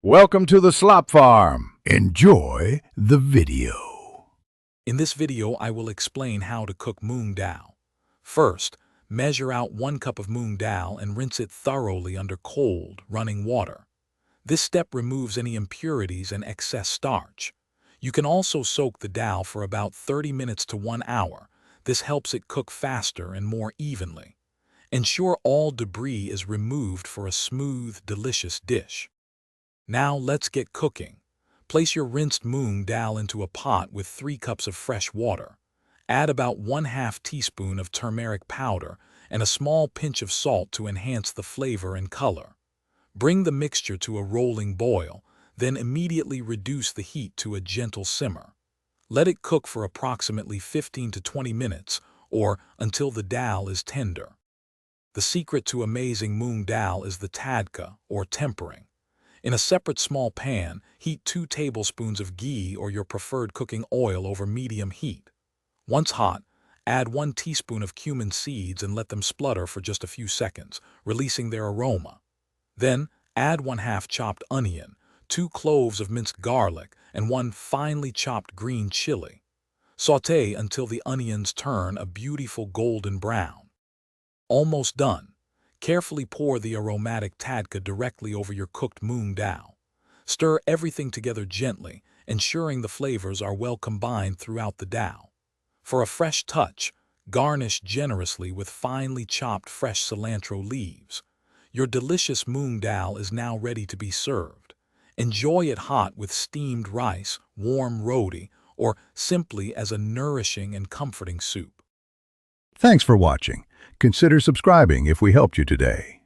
Welcome to the Slop Farm. Enjoy the video. In this video, I will explain how to cook Moong Dal. First, measure out 1 cup of Moong Dal and rinse it thoroughly under cold, running water. This step removes any impurities and excess starch. You can also soak the dal for about 30 minutes to 1 hour. This helps it cook faster and more evenly. Ensure all debris is removed for a smooth, delicious dish. Now let's get cooking. Place your rinsed Moong Dal into a pot with 3 cups of fresh water. Add about 1/2 teaspoon of turmeric powder and a small pinch of salt to enhance the flavor and color. Bring the mixture to a rolling boil, then immediately reduce the heat to a gentle simmer. Let it cook for approximately 15 to 20 minutes or until the dal is tender. The secret to amazing Moong Dal is the tadka, or tempering. In a separate small pan, heat 2 tablespoons of ghee or your preferred cooking oil over medium heat. Once hot, add 1 teaspoon of cumin seeds and let them splutter for just a few seconds, releasing their aroma. Then, add 1/2 chopped onion, 2 cloves of minced garlic, and 1 finely chopped green chili. Sauté until the onions turn a beautiful golden brown. Almost done. Carefully pour the aromatic tadka directly over your cooked Moong Dal. Stir everything together gently, ensuring the flavors are well combined throughout the dal. For a fresh touch, garnish generously with finely chopped fresh cilantro leaves. Your delicious Moong Dal is now ready to be served. Enjoy it hot with steamed rice, warm roti, or simply as a nourishing and comforting soup. Thanks for watching. Consider subscribing if we helped you today.